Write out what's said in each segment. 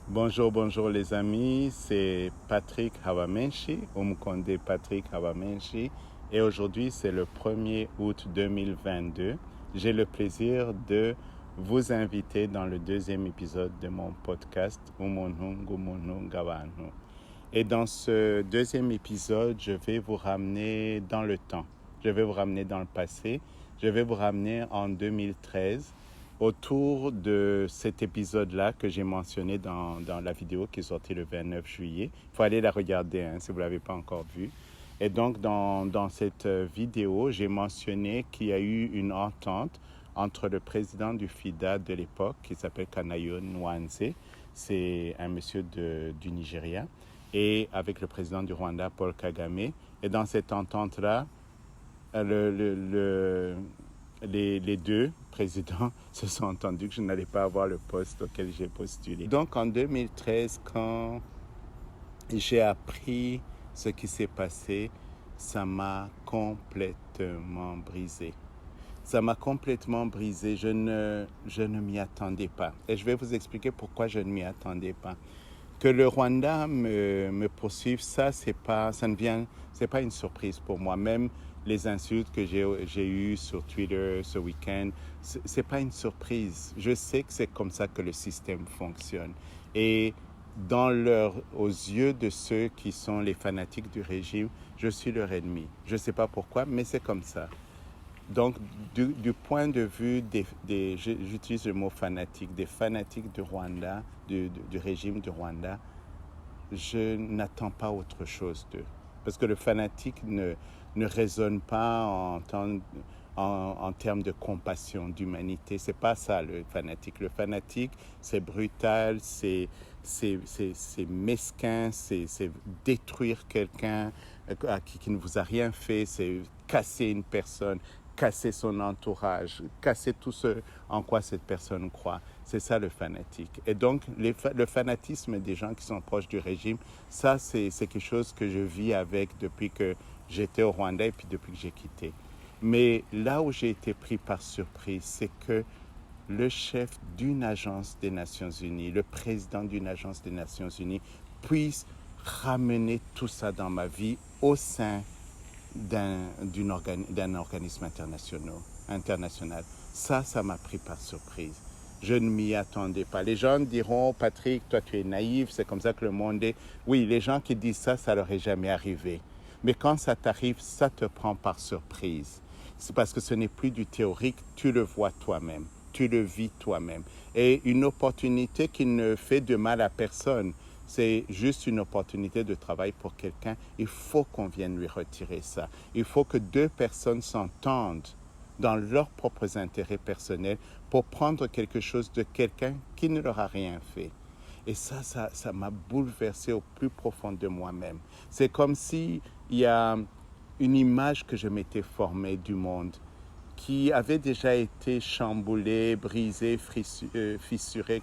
Bonjour, bonjour les amis, c'est Patrick Hawamenshi, Umukonde Patrick Hawamenshi, et aujourd'hui c'est le 1er août 2022. J'ai le plaisir de vous inviter dans le deuxième épisode de mon podcast Umuntu Ngumuntu Ng'abantu. Et dans ce deuxième épisode, je vais vous ramener dans le temps, je vais vous ramener dans le passé, je vais vous ramener en 2013 autour de cet épisode-là que j'ai mentionné dans la vidéo qui est sortie le 29 juillet. Il faut aller la regarder si vous ne l'avez pas encore vue. Et donc, dans cette vidéo, j'ai mentionné qu'il y a eu une entente entre le président du FIDA de l'époque, qui s'appelle Kanayo Nwanze, c'est un monsieur du Nigeria, et avec le président du Rwanda, Paul Kagame. Et dans cette entente-là, les deux présidents se sont entendus que je n'allais pas avoir le poste auquel j'ai postulé. Donc en 2013, quand j'ai appris ce qui s'est passé, ça m'a complètement brisé. Ça m'a complètement brisé. Je ne m'y attendais pas. Et je vais vous expliquer pourquoi je ne m'y attendais pas. Que le Rwanda me poursuive, c'est pas une surprise pour moi. Même les insultes que j'ai eues sur Twitter ce week-end, c'est pas une surprise. Je sais que c'est comme ça que le système fonctionne. Et aux yeux de ceux qui sont les fanatiques du régime, je suis leur ennemi. Je ne sais pas pourquoi, mais c'est comme ça. Donc, du point de vue j'utilise le mot fanatique, des fanatiques du Rwanda, du régime du Rwanda, je n'attends pas autre chose d'eux. Parce que le fanatique ne raisonne pas en termes de compassion, d'humanité. C'est pas ça le fanatique. Le fanatique, c'est brutal, c'est mesquin, c'est détruire quelqu'un qui ne vous a rien fait, c'est casser une personne, casser son entourage, casser tout ce en quoi cette personne croit. C'est ça le fanatique. Et donc, le fanatisme des gens qui sont proches du régime, ça, c'est quelque chose que je vis avec depuis que j'étais au Rwanda et puis depuis que j'ai quitté. Mais là où j'ai été pris par surprise, c'est que le chef d'une agence des Nations Unies, le président d'une agence des Nations Unies, puisse ramener tout ça dans ma vie au sein d'un organisme international. Ça m'a pris par surprise. Je ne m'y attendais pas. Les gens diront, Patrick, toi tu es naïf, c'est comme ça que le monde est. Oui, les gens qui disent ça leur est jamais arrivé. Mais quand ça t'arrive, ça te prend par surprise. C'est parce que ce n'est plus du théorique, tu le vois toi-même, tu le vis toi-même. Et une opportunité qui ne fait de mal à personne, c'est juste une opportunité de travail pour quelqu'un. Il faut qu'on vienne lui retirer ça. Il faut que deux personnes s'entendent dans leurs propres intérêts personnels pour prendre quelque chose de quelqu'un qui ne leur a rien fait. Et ça m'a bouleversé au plus profond de moi-même. C'est comme s'il y a une image que je m'étais formée du monde qui avait déjà été chamboulée, brisée, fissurée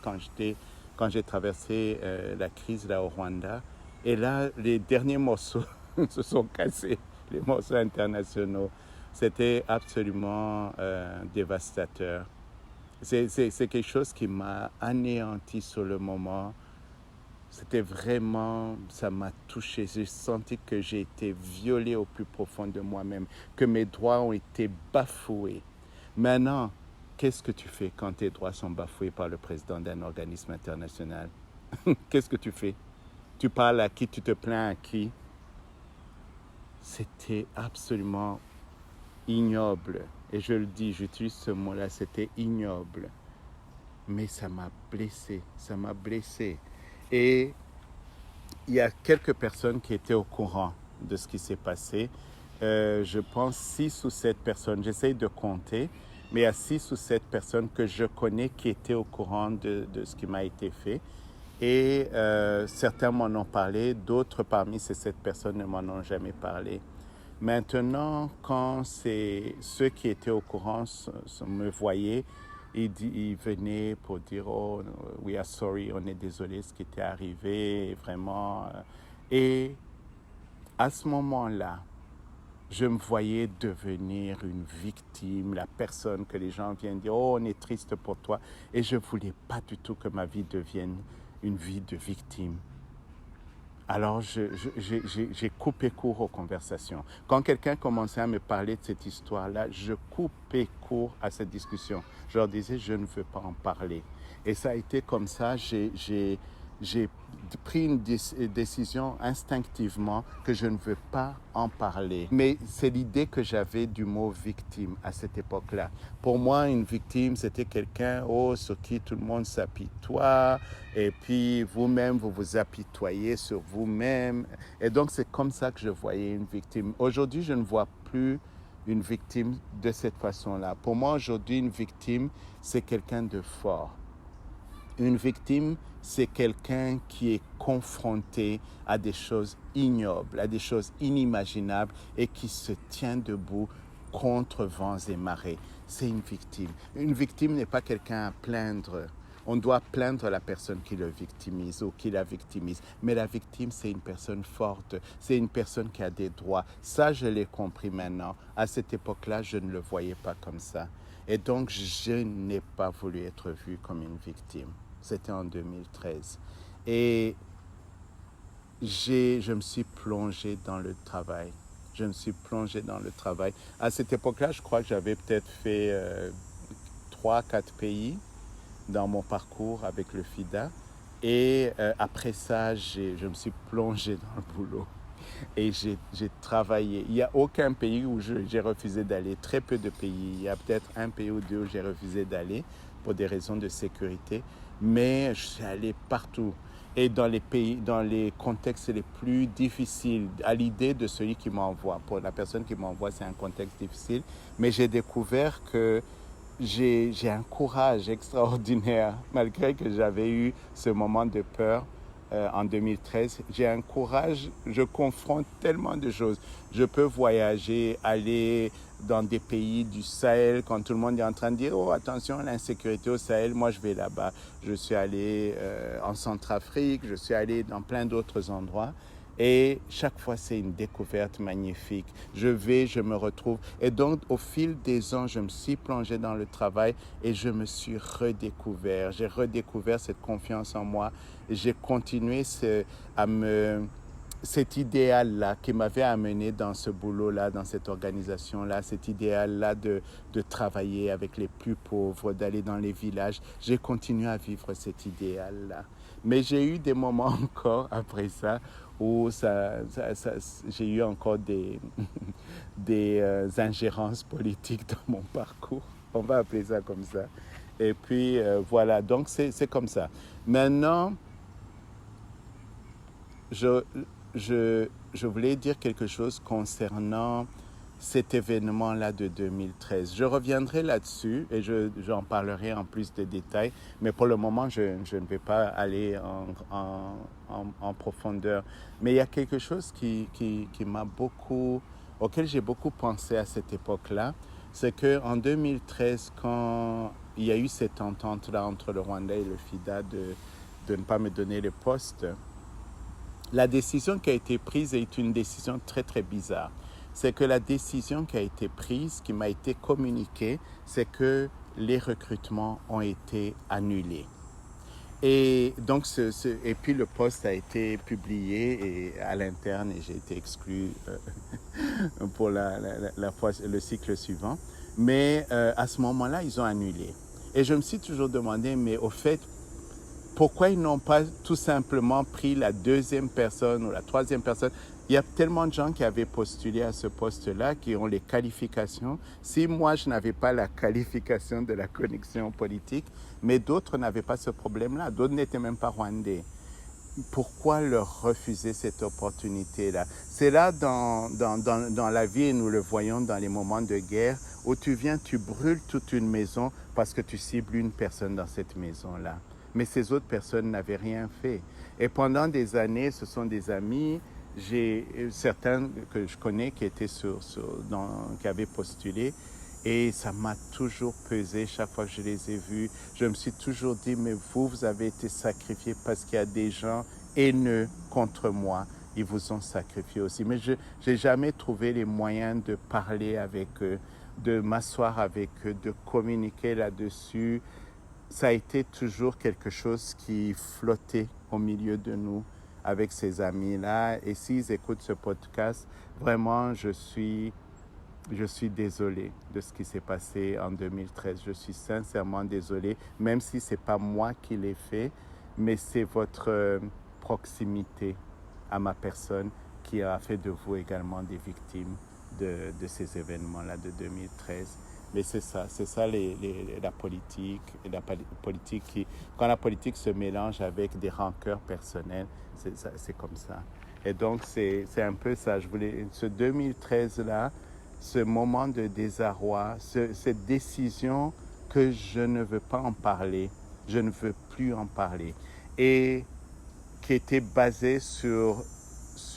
quand j'ai traversé la crise là au Rwanda. Et là, les derniers morceaux se sont cassés, les morceaux internationaux. C'était absolument dévastateur. C'est quelque chose qui m'a anéanti sur le moment. C'était vraiment, ça m'a touché. J'ai senti que j'ai été violé au plus profond de moi-même, que mes droits ont été bafoués. Maintenant, qu'est-ce que tu fais quand tes droits sont bafoués par le président d'un organisme international? Qu'est-ce que tu fais? Tu parles à qui? Tu te plains à qui? C'était absolument ignoble. Et je le dis, j'utilise ce mot-là, c'était ignoble. Mais ça m'a blessé, ça m'a blessé. Et il y a quelques personnes qui étaient au courant de ce qui s'est passé. Je pense 6 ou 7 personnes, j'essaye de compter, mais il y a 6 ou 7 personnes que je connais qui étaient au courant de ce qui m'a été fait. Et certains m'en ont parlé, d'autres parmi ces 7 personnes ne m'en ont jamais parlé. Maintenant, quand ceux qui étaient au courant me voyaient, ils venaient pour dire « Oh, we are sorry, on est désolé ce qui était arrivé, vraiment. » Et à ce moment-là, je me voyais devenir une victime, la personne que les gens viennent dire « Oh, on est triste pour toi. » Et je ne voulais pas du tout que ma vie devienne une vie de victime. Alors, j'ai coupé court aux conversations. Quand quelqu'un commençait à me parler de cette histoire-là, je coupais court à cette discussion. Je leur disais, je ne veux pas en parler. Et ça a été comme ça, j'ai pris une décision instinctivement que je ne veux pas en parler. Mais c'est l'idée que j'avais du mot victime à cette époque-là. Pour moi, une victime, c'était quelqu'un sur qui tout le monde s'apitoie, et puis vous-même, vous vous apitoyez sur vous-même. Et donc, c'est comme ça que je voyais une victime. Aujourd'hui, je ne vois plus une victime de cette façon-là. Pour moi, aujourd'hui, une victime, c'est quelqu'un de fort. Une victime, c'est quelqu'un qui est confronté à des choses ignobles, à des choses inimaginables et qui se tient debout contre vents et marées. C'est une victime. Une victime n'est pas quelqu'un à plaindre. On doit plaindre la personne qui le victimise ou qui la victimise. Mais la victime, c'est une personne forte. C'est une personne qui a des droits. Ça, je l'ai compris maintenant. À cette époque-là, je ne le voyais pas comme ça. Et donc, je n'ai pas voulu être vu comme une victime. C'était en 2013. Et je me suis plongé dans le travail. Je me suis plongé dans le travail. À cette époque-là, je crois que j'avais peut-être fait 3-4 pays dans mon parcours avec le FIDA. Et après ça, je me suis plongé dans le boulot. Et j'ai travaillé. Il n'y a aucun pays où j'ai refusé d'aller, très peu de pays. Il y a peut-être un pays ou deux où j'ai refusé d'aller pour des raisons de sécurité. Mais je suis allé partout. Et dans les contextes les plus difficiles, à l'idée de celui qui m'envoie. Pour la personne qui m'envoie, c'est un contexte difficile. Mais j'ai découvert que j'ai un courage extraordinaire, malgré que j'avais eu ce moment de peur en 2013. J'ai un courage, je confronte tellement de choses. Je peux voyager, aller dans des pays du Sahel quand tout le monde est en train de dire « Oh, attention, l'insécurité au Sahel, moi je vais là-bas ». Je suis allé en Centrafrique, je suis allé dans plein d'autres endroits. Et chaque fois, c'est une découverte magnifique. Je me retrouve. Et donc, au fil des ans, je me suis plongé dans le travail et je me suis redécouvert. J'ai redécouvert cette confiance en moi. J'ai continué cet idéal-là qui m'avait amené dans ce boulot-là, dans cette organisation-là, cet idéal-là de travailler avec les plus pauvres, d'aller dans les villages. J'ai continué à vivre cet idéal-là. Mais j'ai eu des moments encore après ça où j'ai eu encore des ingérences politiques dans mon parcours. On va appeler ça comme ça. Et puis, voilà, donc c'est comme ça. Maintenant, je voulais dire quelque chose concernant cet événement-là de 2013. Je reviendrai là-dessus et j'en parlerai en plus de détails, mais pour le moment, je ne vais pas aller en profondeur. Mais il y a quelque chose auquel j'ai beaucoup pensé à cette époque-là, c'est qu'en 2013, quand il y a eu cette entente-là entre le Rwanda et le FIDA de ne pas me donner le poste, la décision qui a été prise est une décision très, très bizarre. C'est que la décision qui a été prise, qui m'a été communiquée, c'est que les recrutements ont été annulés. Et donc, et puis le poste a été publié à l'interne et j'ai été exclu pour le cycle suivant. Mais à ce moment-là, ils ont annulé. Et je me suis toujours demandé, mais au fait, pourquoi ils n'ont pas tout simplement pris la deuxième personne ou la troisième personne? Il y a tellement de gens qui avaient postulé à ce poste-là, qui ont les qualifications. Si moi, je n'avais pas la qualification de la connexion politique, mais d'autres n'avaient pas ce problème-là. D'autres n'étaient même pas rwandais. Pourquoi leur refuser cette opportunité-là? C'est là dans la vie, et nous le voyons dans les moments de guerre, où tu viens, tu brûles toute une maison parce que tu cibles une personne dans cette maison-là. Mais ces autres personnes n'avaient rien fait. Et pendant des années, ce sont des amis, j'ai certains que je connais qui étaient qui avaient postulé, et ça m'a toujours pesé chaque fois que je les ai vus. Je me suis toujours dit, mais vous avez été sacrifiés parce qu'il y a des gens haineux contre moi. Ils vous ont sacrifié aussi. Mais je n'ai jamais trouvé les moyens de parler avec eux, de m'asseoir avec eux, de communiquer là-dessus. ça a été toujours quelque chose qui flottait au milieu de nous avec ces amis-là. Et s'ils écoutent ce podcast, vraiment, je suis désolé de ce qui s'est passé en 2013. Je suis sincèrement désolé, même si ce n'est pas moi qui l'ai fait, mais c'est votre proximité à ma personne qui a fait de vous également des victimes de ces événements-là de 2013. Mais c'est ça la politique. Quand la politique se mélange avec des rancœurs personnelles, c'est comme ça. Et donc, c'est un peu ça. Ce 2013-là, ce moment de désarroi, cette décision que je ne veux pas en parler, je ne veux plus en parler, et qui était basée sur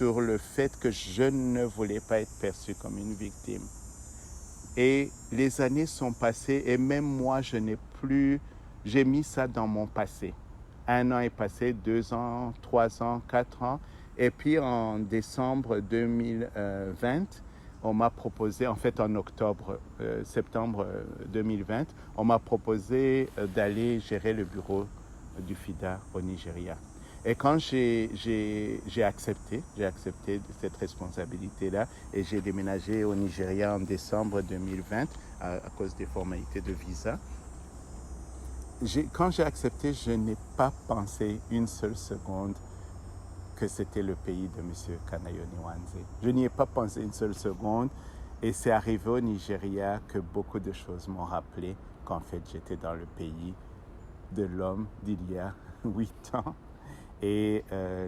le fait que je ne voulais pas être perçu comme une victime. Et les années sont passées et même moi, j'ai mis ça dans mon passé. 1 an est passé, 2 ans, 3 ans, 4 ans. Et puis en décembre 2020, on m'a proposé, en fait en septembre 2020, on m'a proposé d'aller gérer le bureau du FIDA au Nigeria. Et quand j'ai accepté cette responsabilité-là et j'ai déménagé au Nigeria en décembre 2020 à cause des formalités de visa, quand j'ai accepté, je n'ai pas pensé une seule seconde que c'était le pays de M. Kanayoni Wanze. Je n'y ai pas pensé une seule seconde et c'est arrivé au Nigeria que beaucoup de choses m'ont rappelé qu'en fait j'étais dans le pays de l'homme d'il y a 8 ans. Et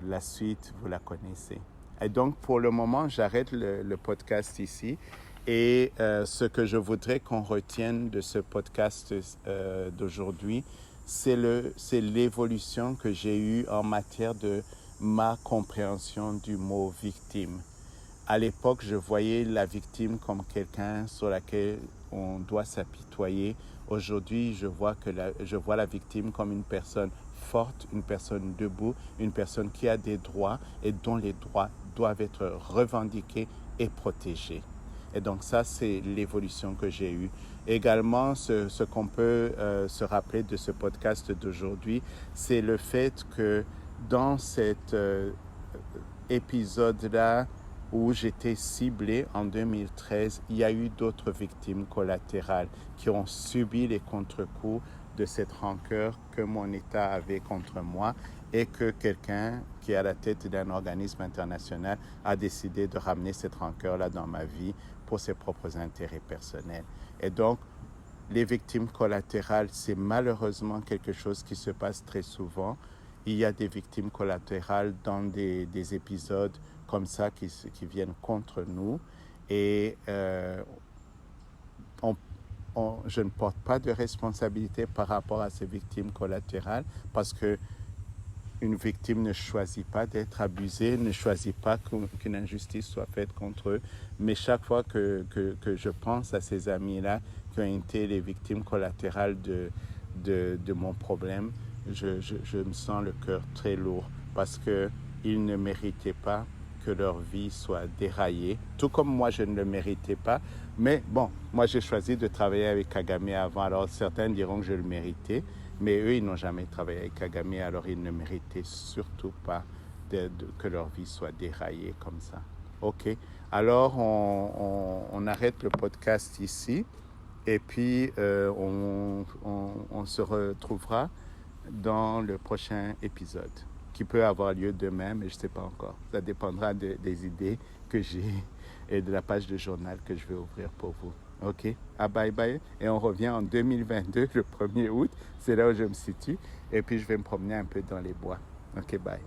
la suite, vous la connaissez. Et donc, pour le moment, j'arrête le podcast ici. Et ce que je voudrais qu'on retienne de ce podcast d'aujourd'hui, c'est l'évolution que j'ai eue en matière de ma compréhension du mot victime. À l'époque, je voyais la victime comme quelqu'un sur laquelle on doit s'apitoyer. Aujourd'hui, je vois la victime comme une personne forte, une personne debout, une personne qui a des droits et dont les droits doivent être revendiqués et protégés. Et donc ça, c'est l'évolution que j'ai eue. Également, ce qu'on peut se rappeler de ce podcast d'aujourd'hui, c'est le fait que dans cet épisode-là, où j'étais ciblé en 2013, il y a eu d'autres victimes collatérales qui ont subi les contre-coups de cette rancœur que mon État avait contre moi et que quelqu'un qui est à la tête d'un organisme international a décidé de ramener cette rancœur-là dans ma vie pour ses propres intérêts personnels. Et donc, les victimes collatérales, c'est malheureusement quelque chose qui se passe très souvent. Il y a des victimes collatérales dans des épisodes comme ça qui viennent contre nous et je ne porte pas de responsabilité par rapport à ces victimes collatérales parce que une victime ne choisit pas d'être abusée, ne choisit pas qu'une injustice soit faite contre eux. Mais chaque fois que je pense à ces amis-là qui ont été les victimes collatérales de mon problème, je me sens le cœur très lourd parce qu'ils ne méritaient pas que leur vie soit déraillée, tout comme moi je ne le méritais pas. Mais bon, moi j'ai choisi de travailler avec Kagame avant, alors certains diront que je le méritais, mais eux ils n'ont jamais travaillé avec Kagame, alors ils ne méritaient surtout pas que leur vie soit déraillée comme ça. Ok, alors on arrête le podcast ici et puis on se retrouvera dans le prochain épisode qui peut avoir lieu demain, mais je ne sais pas encore. Ça dépendra des idées que j'ai et de la page de journal que je vais ouvrir pour vous. OK? Bye bye. Et on revient en 2022, le 1er août. C'est là où je me situe. Et puis, je vais me promener un peu dans les bois. OK, bye.